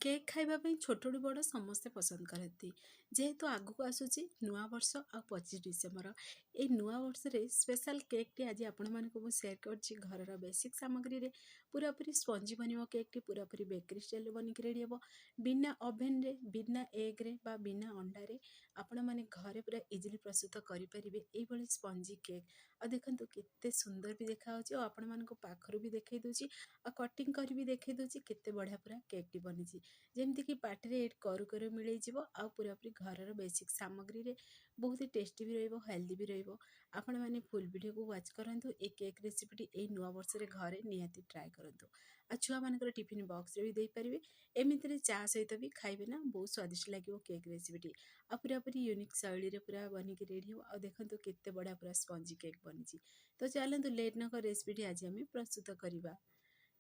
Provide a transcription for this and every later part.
Cake ଖାଇବା ପାଇଁ ଛୋଟରୁ ବଡ଼ ସମସ୍ତେ ପସନ୍ଦ କରନ୍ତି। ଯେହେତୁ ଆଗକୁ ଆସୁଛି ନୂଆବର୍ଷ ଆଉ 25 ଡିସେମ୍ବର। ଏଇ ନୂଆବର୍ଷରେ ସ୍ପେଶାଲ୍ କେକ୍ଟି ଆଜି ଆପଣମାନଙ୍କୁ ମୁଁ ସେୟାର କରୁଛି। ଘରର ବେସିକ୍ ସାମଗ୍ରୀରେ ପୁରାପୁରି ସ୍ପଞ୍ଜି ବନିବ କେକ୍ଟି, ପୁରାପୁରି ବେକରୀ ଷ୍ଟାଇଲ୍ରେ ବନିକି ରେଡ଼ି ହେବ। ବିନା ଓଭେନ୍ରେ, ବିନା ଏଗ୍ରେ ବା ବିନା ଅଣ୍ଡାରେ ଆପଣମାନେ ଘରେ ପୁରା ଇଜିଲି ପ୍ରସ୍ତୁତ କରିପାରିବେ ଏଇଭଳି ସ୍ପଞ୍ଜି କେକ୍। ଆଉ ଦେଖନ୍ତୁ କେତେ ସୁନ୍ଦର ବି ଦେଖାହେଉଛି, ଆଉ ଆପଣମାନଙ୍କୁ ପାଖରୁ ବି ଦେଖାଇ ଦେଉଛି, ଆଉ କଟିଂ କରି ବି ଦେଖାଇ ଦେଉଛି କେତେ ବଢ଼ିଆ ପୁରା କେକ୍ଟି ବନିଛି। ଯେମିତିକି ପାଟିରେ ଏଇଠି କରୁ କରୁ ମିଳେଇଯିବ, ଆଉ ପୁରାପୁରି ଘରର ବେସିକ୍ ସାମଗ୍ରୀରେ ବହୁତ ଟେଷ୍ଟି ବି ରହିବ, ହେଲ୍ଦି ବି ରହିବ। ଆପଣମାନେ ଫୁଲ୍ ଭିଡ଼ିଓକୁ ୱାଚ୍ କରନ୍ତୁ। ଏ କେକ୍ ରେସିପିଟି ଏଇ ନୂଆ ବର୍ଷରେ ଘରେ ନିହାତି ଟ୍ରାଏ କରନ୍ତୁ। ଆଉ ଛୁଆମାନଙ୍କର ଟିଫିନ୍ ବକ୍ସରେ ବି ଦେଇପାରିବେ। ଏମିତିରେ ଚା ସହିତ ବି ଖାଇବେ ନା, ବହୁତ ସ୍ୱାଦିଷ୍ଟ ଲାଗିବ କେକ୍ ରେସିପିଟି। ଆଉ ପୁରାପୁରି ୟୁନିକ୍ ଶୈଳୀରେ ପୁରା ବନିକି ରେଡ଼ି ହେବ। ଆଉ ଦେଖନ୍ତୁ କେତେ ବଢ଼ିଆ ପୁରା ସ୍ପଞ୍ଜି କେକ୍ ବନିଛି। ତ ଚାଲନ୍ତୁ ଲେଟ୍ ନ କରି ରେସିପିଟି ଆଜି ଆମେ ପ୍ରସ୍ତୁତ କରିବା।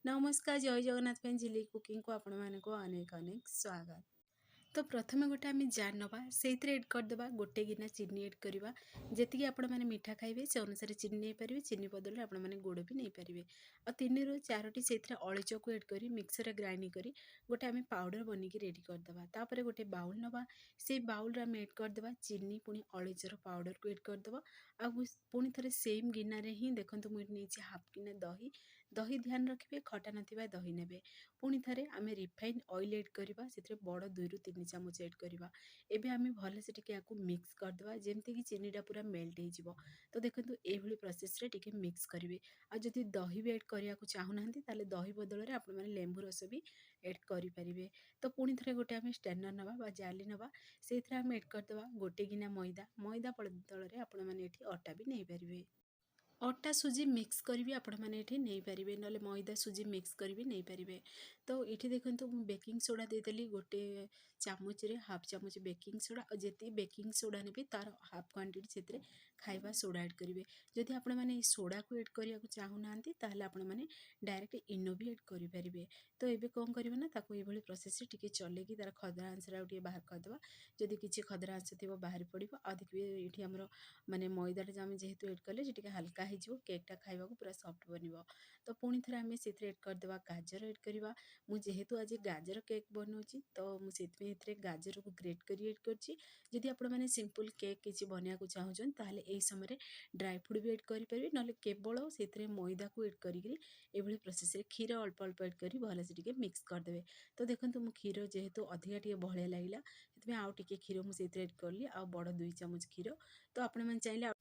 ନମସ୍କାର, ଜୟ ଜଗନ୍ନାଥ ପାଇଁ ଝିଲି କୁକିଂକୁ ଆପଣମାନଙ୍କୁ ଅନେକ ଅନେକ ସ୍ୱାଗତ। ତ ପ୍ରଥମେ ଗୋଟେ ଆମେ ଜାର୍ ନେବା, ସେଇଥିରେ ଏଡ୍ କରିଦେବା ଗୋଟେ ଗିନା ଚିନି ଏଡ୍ କରିବା। ଯେତିକି ଆପଣମାନେ ମିଠା ଖାଇବେ ସେ ଅନୁସାରେ ଚିନି ନେଇପାରିବେ, ଚିନି ବଦଳରେ ଆପଣମାନେ ଗୁଡ଼ ବି ନେଇପାରିବେ। ଆଉ 3ରୁ 4ଟି ସେଇଥିରେ ଅଳେଇଚକୁ ଏଡ୍ କରି ମିକ୍ସରରେ ଗ୍ରାଇଣ୍ଡିଂ କରି ଗୋଟେ ଆମେ ପାଉଡ଼ର ବନେଇକି ରେଡ଼ି କରିଦେବା। ତାପରେ ଗୋଟେ ବାଉଲ୍ ନେବା, ସେଇ ବାଉଲ୍ରେ ଆମେ ଏଡ୍ କରିଦେବା ଚିନି, ପୁଣି ଅଳେଇଚର ପାଉଡ଼ରକୁ ଏଡ୍ କରିଦେବା। ଆଉ ପୁଣି ଥରେ ସେମ୍ ଗିନାରେ ହିଁ ଦେଖନ୍ତୁ ମୁଁ ଏଠି ନେଇଛି ହାଫ୍ ଗିନା ଦହି। ଦହି ଧ୍ୟାନ ରଖିବେ ଖଟା ନଥିବା ଦହି ନେବେ। ପୁଣି ଥରେ ଆମେ ରିଫାଇନ୍ ଅଏଲ୍ ଏଡ୍ କରିବା, ସେଥିରେ ବଡ଼ 2ରୁ 3 ଚାମଚ ଏଡ୍ କରିବା। ଏବେ ଆମେ ଭଲସେ ଟିକେ ୟାକୁ ମିକ୍ସ କରିଦେବା, ଯେମିତିକି ଚିନିଟା ପୁରା ମେଲ୍ଟ ହେଇଯିବ। ତ ଦେଖନ୍ତୁ ଏଇଭଳି ପ୍ରୋସେସ୍ରେ ଟିକେ ମିକ୍ସ କରିବେ। ଆଉ ଯଦି ଦହି ବି ଏଡ୍ କରିବାକୁ ଚାହୁଁନାହାନ୍ତି ତାହେଲେ ଦହି ବଦଳରେ ଆପଣମାନେ ଲେମ୍ବୁ ରସ ବି ଏଡ୍ କରିପାରିବେ। ତ ପୁଣି ଥରେ ଗୋଟେ ଆମେ ଷ୍ଟେନର୍ ନେବା ବା ଜାଲି ନେବା, ସେଇଥିରେ ଆମେ ଏଡ୍ କରିଦେବା ଗୋଟେ ଗିନା ମଇଦା। ମଇଦା ବଦଳରେ ଆପଣମାନେ ଏଠି ଅଟା ବି ନେଇପାରିବେ। ଅଟା ସୁଜି ମିକ୍ସ କରିବି ଆପଣମାନେ ଏଠି ନେଇପାରିବେ, ନହେଲେ ମଇଦା ସୁଜି ମିକ୍ସ କରିବି ନେଇପାରିବେ। ତ ଏଠି ଦେଖନ୍ତୁ ମୁଁ ବେକିଂ ସୋଡ଼ା ଦେଇଦେଲି ଗୋଟେ ଚାମଚରେ, ହାଫ୍ ଚାମଚ ବେକିଂ ସୋଡ଼ା। ଆଉ ଯେତିକି ବେକିଂ ସୋଡ଼ା ନେବେ ତାର ହାଫ୍ କ୍ୱାଣ୍ଟିଟି ସେଥିରେ ଖାଇବା ସୋଡ଼ା ଏଡ୍ କରିବେ। ଯଦି ଆପଣମାନେ এই ସୋଡ଼ାକୁ ଏଡ୍ କରିବାକୁ ଚାହୁଁନାହାନ୍ତି ତାହେଲେ ଆପଣମାନେ ଡାଇରେକ୍ଟ ଇନୋ ବି ଏଡ୍ କରିପାରିବେ। ତ ଏବେ କ'ଣ କରିବେ ନା, ତାକୁ ଏଇଭଳି ପ୍ରୋସେସ୍ରେ ଟିକେ ଚଲେଇକି ତାର ଖଦରା ଅଂଶଟାକୁ ଟିକେ ବାହାର କରିଦେବା। ଯଦି କିଛି ଖଦରା ଅଂଶ ଥିବ ବାହାରି ପଡ଼ିବ। ଆଉ ଦେଖିବେ ଏଠି ଆମର ମାନେ ମଇଦାଟା ଆମେ ଯେହେତୁ ଏଡ୍ କଲେ ସେ ଟିକେ ହାଲକା ହେଇଯିବ, କେକ୍ଟା ଖାଇବାକୁ ପୁରା ସଫ୍ଟ ବନିବ। ତ ପୁଣି ଥରେ ଆମେ ସେଥିରେ ଏଡ୍ କରିଦେବା ଗାଜର ଏଡ୍ କରିବା। ମୁଁ ଯେହେତୁ ଆଜି ଗାଜର କେକ୍ ବନଉଛି ତ ମୁଁ ସେଥିପାଇଁ ଏଥିରେ ଗାଜରକୁ ଗ୍ରେଟ୍ କରି ଏଡ୍ କରିଛି। ଯଦି ଆପଣମାନେ ସିମ୍ପଲ୍ କେକ୍ କିଛି ବନେଇବାକୁ ଚାହୁଁଛନ୍ତି ତାହେଲେ ଏହି ସମୟରେ ଡ୍ରାଏ ଫ୍ରୁଟ୍ ବି ଏଡ୍ କରିପାରିବେ, ନହେଲେ କେବଳ ସେଥିରେ ମଇଦାକୁ ଏଡ୍ କରିକିରି ଏଭଳି ପ୍ରୋସେସ୍ରେ କ୍ଷୀର ଅଳ୍ପ ଅଳ୍ପ ଏଡ୍ କରି ଭଲସେ ଟିକେ ମିକ୍ସ କରିଦେବେ। ତ ଦେଖନ୍ତୁ ମୁଁ କ୍ଷୀର ଯେହେତୁ ଅଧିକା ଟିକେ ବହଳିଆ ଲାଗିଲା ସେଥିପାଇଁ ଆଉ ଟିକେ କ୍ଷୀର ମୁଁ ସେଇଥିରେ ଏଡ୍ କଲି, ଆଉ ବଡ଼ 2 ଚାମଚ କ୍ଷୀର। ତ ଆପଣମାନେ ଚାହିଁଲେ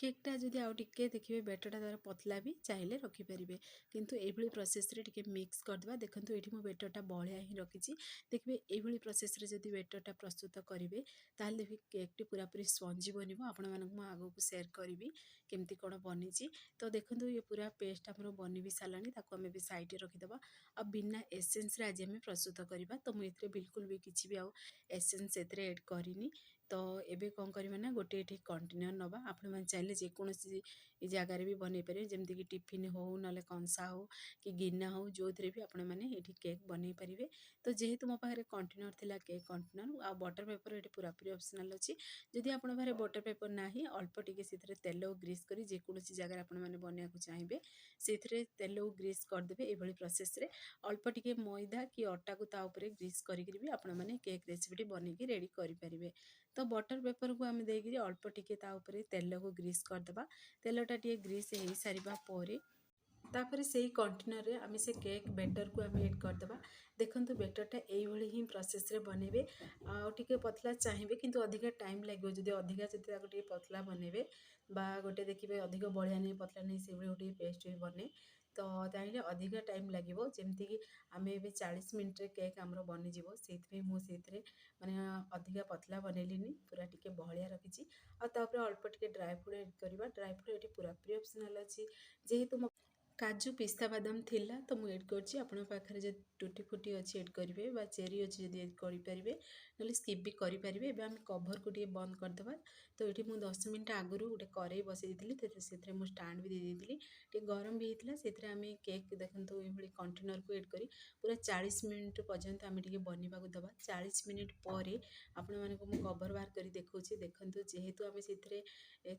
କେକ୍ଟା ଯଦି ଆଉ ଟିକେ ଦେଖିବେ ବେଟରଟା ତାର ପତଲା ବି ଚାହିଁଲେ ରଖିପାରିବେ, କିନ୍ତୁ ଏଇଭଳି ପ୍ରୋସେସ୍ରେ ଟିକେ ମିକ୍ସ କରିଦେବା। ଦେଖନ୍ତୁ ଏଇଠି ମୁଁ ବେଟରଟା ବହଳିଆ ହିଁ ରଖିଛି। ଦେଖିବେ ଏଇଭଳି ପ୍ରୋସେସ୍ରେ ଯଦି ବେଟରଟା ପ୍ରସ୍ତୁତ କରିବେ ତାହେଲେ ଦେଖିବେ କେକ୍ଟି ପୁରାପୁରି ସ୍ପଞ୍ଜି ବନିବ। ଆପଣମାନଙ୍କୁ ମୁଁ ଆଗକୁ ସେୟାର କରିବି କେମିତି କ'ଣ ବନିଛି। ତ ଦେଖନ୍ତୁ ଇଏ ପୁରା ପେଷ୍ଟ ଆମର ବନି ବି ସାରିଲାଣି, ତାକୁ ଆମେ ବି ସାଇଡ଼ରେ ରଖିଦେବା। ଆଉ ବିନା ଏସେନ୍ସରେ ଆଜି ଆମେ ପ୍ରସ୍ତୁତ କରିବା। ତ ମୁଁ ଏଥିରେ ବିଲକୁଲ ବି କିଛି ବି ଆଉ ଏସେନ୍ସ ଏଥିରେ ଏଡ୍ କରିନି। ତ ଏବେ କ'ଣ କରିବା ନା, ଗୋଟେ ଏଠି କଣ୍ଟେନର୍ ନେବା। ଆପଣମାନେ ଚାହିଁଲେ ଯେକୌଣସି ଜାଗାରେ ବି ବନେଇ ପାରିବେ, ଯେମିତିକି ଟିଫିନ୍ ହେଉ, ନହେଲେ କଂସା ହେଉ କି ଗିନା ହେଉ, ଯେଉଁଥିରେ ବି ଆପଣମାନେ ଏଠି କେକ୍ ବନେଇ ପାରିବେ। ତ ଯେହେତୁ ମୋ ପାଖରେ କଣ୍ଟେନର୍ ଥିଲା, କେକ୍ କଣ୍ଟେନର୍ ଆଉ ବଟର୍ ପେପର୍ ଏଠି ପୁରାପୁରି ଅପସନାଲ୍ ଅଛି। ଯଦି ଆପଣଙ୍କ ପାଖରେ ବଟର୍ ପେପର୍ ନାହିଁ, ଅଳ୍ପ ଟିକେ ସେଥିରେ ତେଲ ଓ ଗ୍ରୀସ୍ କରି ଯେକୌଣସି ଜାଗାରେ ଆପଣମାନେ ବନେଇବାକୁ ଚାହିଁବେ ସେଇଥିରେ ତେଲ ଓ ଗ୍ରୀସ୍ କରିଦେବେ। ଏଭଳି ପ୍ରୋସେସ୍ରେ ଅଳ୍ପ ଟିକେ ମଇଦା କି ଅଟାକୁ ତା ଉପରେ ଗ୍ରୀସ୍ କରିକିରି ବି ଆପଣମାନେ କେକ୍ ରେସିପିଟି ବନେଇକି ରେଡ଼ି କରିପାରିବେ। ତ ବଟର୍ ପେପରକୁ ଆମେ ଦେଇକିରି ଅଳ୍ପ ଟିକେ ତା ଉପରେ ତେଲକୁ ଗ୍ରୀସ୍ କରିଦେବା। ତେଲଟା ଟିକେ ଗ୍ରୀସ୍ ହେଇସାରିବା ପରେ ତାପରେ ସେଇ କଣ୍ଟେନର୍ରେ ଆମେ ସେ କେକ୍ ବେଟର୍କୁ ଆମେ ଏଡ୍ କରିଦେବା। ଦେଖନ୍ତୁ ବେଟର୍ଟା ଏଇଭଳି ହିଁ ପ୍ରୋସେସ୍ରେ ବନେଇବେ। ଆଉ ଟିକେ ପତଲା ଚାହିଁବେ କିନ୍ତୁ ଅଧିକା ଟାଇମ୍ ଲାଗିବ, ଯଦି ତାକୁ ଟିକେ ପତଲା ବନେଇବେ ବା ଗୋଟେ ଦେଖିବେ ଅଧିକ ବଳିଆ ନେଇ ପତଲା ନେଇ ସେଇଭଳି ଗୋଟେ ପେଷ୍ଟ ବି ବନେ, ତ ଚାହିଁଲେ ଅଧିକା ଟାଇମ୍ ଲାଗିବ। ଯେମିତିକି ଆମେ ଏବେ 40 ମିନିଟ୍ରେ କେକ୍ ଆମର ବନିଯିବ, ସେଇଥିପାଇଁ ମୁଁ ସେଇଥିରେ ମାନେ ଅଧିକା ପତଲା ବନେଇଲିନି, ପୁରା ଟିକେ ବହଳିଆ ରଖିଛି। ଆଉ ତାପରେ ଅଳ୍ପ ଟିକେ ଡ୍ରାଏ ଫ୍ରୁଟ୍ ଏଡ୍ କରିବା। ଡ୍ରାଏ ଫ୍ରୁଟ୍ ଏଠି ପୁରାପୁରି ଅପସନାଲ୍ ଅଛି। ଯେହେତୁ ମୋ କାଜୁ ପିସ୍ତା ବାଦାମ ଥିଲା ତ ମୁଁ ଏଡ୍ କରିଛି। ଆପଣଙ୍କ ପାଖରେ ଯଦି ଟୁଟି ଫୁଟି ଅଛି ଏଡ୍ କରିବେ, ବା ଚେରି ଅଛି ଯଦି ଏଡ୍ କରିପାରିବେ, ନହେଲେ ସ୍କିପ୍ ବି କରିପାରିବେ। ଏବେ ଆମେ କଭର୍କୁ ଟିକେ ବନ୍ଦ କରିଦେବା। ତ ଏଠି ମୁଁ 10 ମିନିଟ୍ ଆଗରୁ ଗୋଟେ କରେଇ ବସେଇ ଦେଇଥିଲି, ସେଥିରେ ମୁଁ ଷ୍ଟାଣ୍ଡ ବି ଦେଇଦେଇଥିଲି, ଟିକେ ଗରମ ବି ହେଇଥିଲା। ସେଥିରେ ଆମେ କେକ୍ ଦେଖନ୍ତୁ ଏଇଭଳି କଣ୍ଟେନର୍କୁ ଏଡ୍ କରି ପୁରା 40 ମିନିଟ୍ ପର୍ଯ୍ୟନ୍ତ ଆମେ ଟିକେ ବନିବାକୁ ଦେବା। 40 ମିନିଟ୍ ପରେ ଆପଣମାନଙ୍କୁ ମୁଁ କଭର୍ ବାହାର କରି ଦେଖାଉଛି। ଦେଖନ୍ତୁ ଯେହେତୁ ଆମେ ସେଥିରେ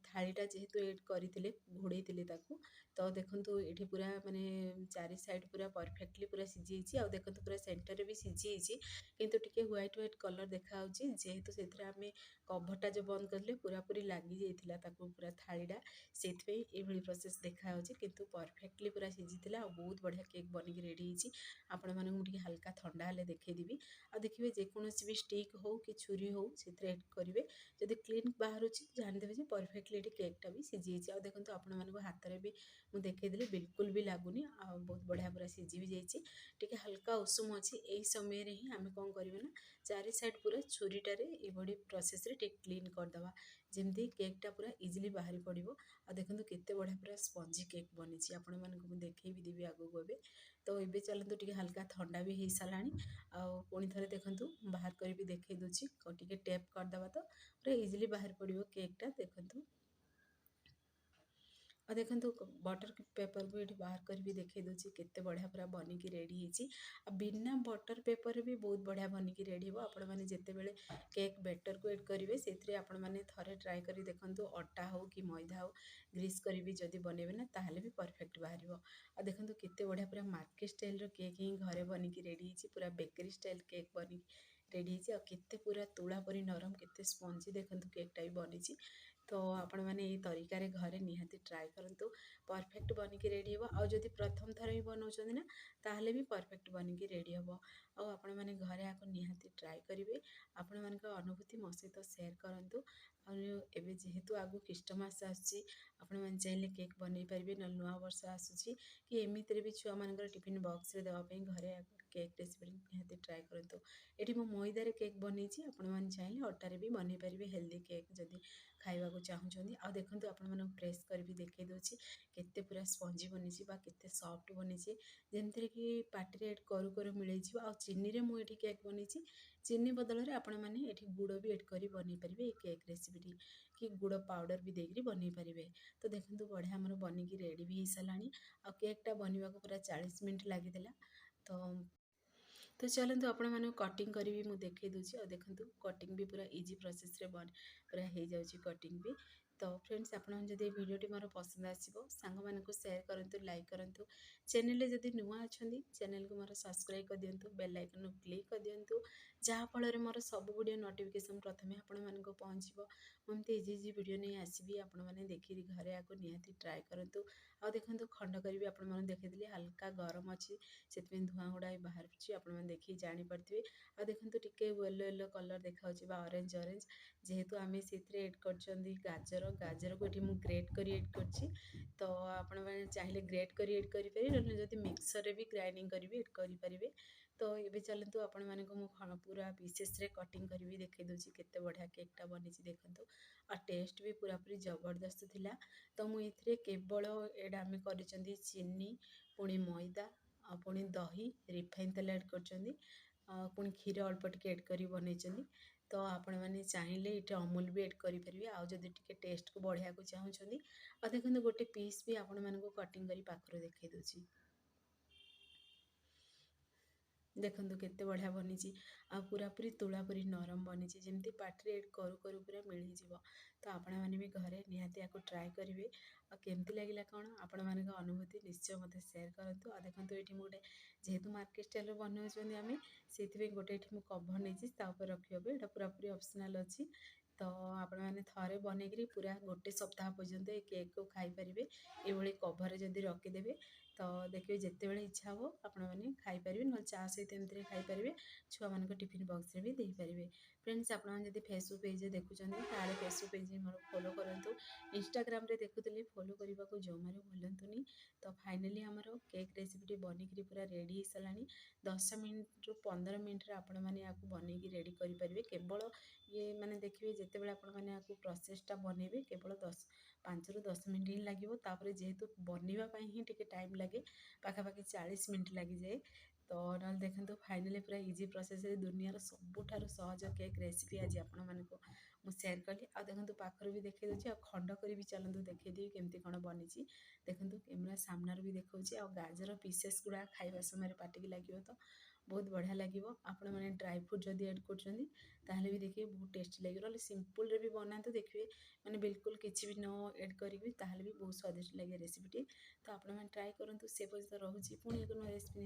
ଥାଳିଟା ଯେହେତୁ ଏଡ୍ କରିଥିଲେ, ଘୋଡ଼େଇଥିଲେ ତାକୁ, ତ ଦେଖନ୍ତୁ ଏଠି पूरा माने चारि साइड पूरा परफेक्टली पूरा सिझी आ देखंतु पूरा सेंटर भी सिझी किंतु टिके व्हाइट व्हाइट कलर देखा होची जेहेतु सेथरे आमे कभरटा जो बंद करले पूरा पूरी लागी जाइथिला ताकू पूरा थाळीडा सेथवे ए भली प्रोसेस देखा होची किंतु परफेक्टली पूरा सिझिथिला आ बहुत बढ़िया केक बनिक रेडी हिची आपण मानकु टिके हल्का ठंडा हेले देखै दिबी आ देखिबे जे कोनोसी भी स्टिक हो कि छुरी हो सेथरे ऐड करिवे जदि क्लीन बाहरुची जानि देबे जे परफेक्टली एटी केकटा भी सिझी हिची आ देखंतु आपण मानकु हातरे भी मु देखै देली बिल्कुल भी लागुनी आ बहुत बढ़िया पूरा सिझी भी जाइची टिके हल्का उषुम अछि एई समय रे ही आमे कोन करिवे ना चारि साइड पूरा छुरीटारे ए बडी प्रोसेस रे टिक क्लीन कर दवा जेमती केकटा पूरा इजिली बाहरी पड़िबो आ देखंतु केते बढ़िया पूरा स्पंजी केक बनिची आपण मानकु मु देखै भी देबी आगो गबे तो एबे चलंतु टिके हल्का ठंडा भी हेई सालानी आ पुणी थरे देखंतु बाहर करी भी देखै दोची को टिके टैप कर दवा तो पूरा इजिली बाहर पड़िबो केकटा देखंतु आ देखंतु बटर पेपर भी एठी बाहर कर भी देखै दोची केते बढ़िया पूरा बनिकी रेडी हिची आ बिना बटर पेपर भी बहुत बढ़िया बनिकी रेडी हो आपण माने जेते बेले केक बैटर को ऐड करिवे सेथरे आपण माने थरे ट्राई करी देखंतु अटा हो कि मैदा हो ग्रीस करी भी जदी बनेबे ना ताहले भी परफेक्ट बाहरिबो आ देखंतु केते बढ़िया पूरा मार्केट स्टाइल रो केक ही घरे बनिकी रेडी हिची पूरा बेकरी स्टाइल केक बनी रेडी हिची आ केते पूरा तुळा परी नरम केते स्पंजी देखंतु केकटा भी बनिची तो आपण माने ए तरीका रे घरे निहाती ट्राई करंतु परफेक्ट बनिकी रेडी हो आ जदि प्रथम थर ही बनाउछन ना ताहले भी परफेक्ट बनिकी रेडी हो आ आपण माने घरे आको निहाती ट्राई करिवे आपण मानक अनुभूति मो सहित शेयर करंतु आ एबे जेहेतु आगु क्रिस्टमास आसी आपण माने चाहिले केक बनै परिबे न नुआ वर्ष आसुची कि एमितरे भी छुआ मानकर टिफिन बॉक्स रे देवा पई घरे केक रेसिपी निहाती ट्राई करंतु एठी मो मैदा रे केक बनैची आपण माने चाहिले अटा रे भी बनै परिबे हेल्दी केक जदि खाइबा को चाहुचंदी आ देखंतु आपण माने प्रेस कर भी देखै दोची केते पूरा स्पंजी बनिची बा केते सॉफ्ट बनिची जेमतरे कि पार्टी रे ऐड करू करू मिलै जिवो आ चीनी रे मु एठी केक बनिची चीनी बदल रे आपण माने एठी गुड़ भी ऐड करी बनै परिबे ए केक रेसिपी कि गुड़ पाउडर भी देकरी बनै परिबे तो देखंतु बढ़िया हमर बनिकी रेडी भी हिसलानी आ केकटा बनिबा को पूरा 40 मिनिट लागिदेला तो तो चलतु आपण माने कटिंग करी भी मु देखै दोची और देखंतु कटिंग भी पूरा इजी प्रोसेस रे बन पूरा हे जाउची कटिंग भी तो फ्रेंड्स आपण जदि वीडियो टी मोर पसंद आसीबो सांग मानकु शेयर करंतु लाइक करंतु चैनल रे जदि नुआ अछंदी चैनल को मोर सब्सक्राइब कर दियंतु बेल आइकन क्लिक कर दियंतु जहा फल रे मोर सब वीडियो नोटिफिकेशन प्रथमे आपण मानकु पहुंचबो ममते इजी इजी वीडियो नै आसीबी आपण माने देखि घरे आको निहाती ट्राई करंतु आ देखंतु खंड करी भी आपण माने देखिदिले हल्का गरम अछि सेतमे धुआं गुडा बाहर आपण माने देखि जानि पड़थिबे आ देखंतु टिके येलो येलो कलर देखाउची बा ऑरेंज ऑरेंज जेहेतु आमे सेथरे ऐड करचंदी गाजर को एठी मु ग्रेट करी ऐड करची तो आपण माने चाहिले ग्रेट करी ऐड करि पारि न जदि मिक्सर रे भी ग्राइंडिंग करी भी ऐड करि परिबे तो एबे चलंतु आपण माने को मु पूरा पीसेस रे कटिंग करी भी देखै दोची केते बढ़िया केकटा बनिची देखंतु आ टेस्ट भी पूरा पूरी जबरदस्त थिला तो मु इथरे केवल एडा आमे करिचंदी चीनी पुणी मैदा आ पुणी दही रिफाइन तेल ऐड करचंदी पुणी क्षीर अल्प टिके ऐड करी बनैचंदी तो आपण माने चाहिले इटे अमूल भी ऐड करि परिबे आ जदि टिके टेस्ट को बढ़िया को चाहुचंदी आ देखंतु गोटे पीस भी आपण माने को कटिंग करी पाखरो देखै दोची देखंतु केते बढ़िया बनिची आ पूरा पूरी तुळा पूरी नरम बनिची जेमती पार्टी ऐड करू करू पूरा मिली जिवो तो आपण माने भी घरे निहाती आको ट्राई करिवे आ केमती लागिला कोन आपण माने को अनुभूति निश्चय मते शेयर करंतु आ देखंतु एठी मोटे जेहेतु मार्केट स्टाइल रो बनौछन आमे सेथिबे गोटे एठी मु कवर नेची ता ऊपर रखियोबे एटा पूरा पूरी ऑप्शनल अछि तो आपण माने थारे बनेकरी पूरा गोटे सप्ताह पर्यंत ए केक को खाई परिबे ए भली कवर रे जदी रखि देबे तो देखिए जेते बेले इच्छा हो आपण माने खाई परिबे न चा सहित एमतरे खाई परिबे छुआ मान को टिफिन बॉक्स रे भी देई परिबे फ्रेंड्स आपण माने जदी फेसबुक पेज रे देखुचंदी ताले फेसबुक पेज मोर फॉलो करंतु इंस्टाग्राम रे देखुतली फॉलो करबा को जोमारो भूलंतुनी तो फाइनली हमरो केक रेसिपी बनिकरी पूरा रेडी हिसलानी 10 मिनिट रु 15 मिनिट रे आपण माने याकू बनेकी रेडी करि परिबे केवल ये माने देखिबे जेते बेले आपण माने याकू प्रोसेस टा बनेबे केवल 5 रु 10 मिनिट ही लागिवो तापरे जेहेतु बनिबा पई ही टिके टाइम लागे पाखापाखि 40 मिनिट लगी जाए तो ना देखंतु फाइनली पूरा इजी प्रोसेस रे दुनिया सबुठार सहज केक रेसिपी आज आपण मानको मु शेयर कली आ देखंतु पाखर भी देखै दोची आ खंड करी भी चलंतु देखै दी केमती कोन बनिची देखंतु कैमरा सामनार भी देखौची आ गाजर पीसेस गुडा खाइबा समय पार्टी की लागिवो तो ବହୁତ ବଢ଼ିଆ ଲାଗିବ। ଆପଣମାନେ ଡ୍ରାଇ ଫ୍ରୁଟ୍ ଯଦି ଆଡ଼୍ କରୁଛନ୍ତି ତାହେଲେ ବି ଦେଖିବେ ବହୁତ ଟେଷ୍ଟି ଲାଗିବ। ନହେଲେ ସିମ୍ପୁଲ୍ରେ ବି ବନାନ୍ତୁ, ଦେଖିବେ ମାନେ ବିଲକୁଲ କିଛି ବି ନ ଆଡ଼୍ କରିକି ତାହେଲେ ବି ବହୁତ ସ୍ୱାଦିଷ୍ଟ ଲାଗେ ରେସିପିଟି। ତ ଆପଣମାନେ ଟ୍ରାଏ କରନ୍ତୁ। ସେ ପର୍ଯ୍ୟନ୍ତ ରହୁଛି, ପୁଣି ଏକ ନୂଆ ରେସିପି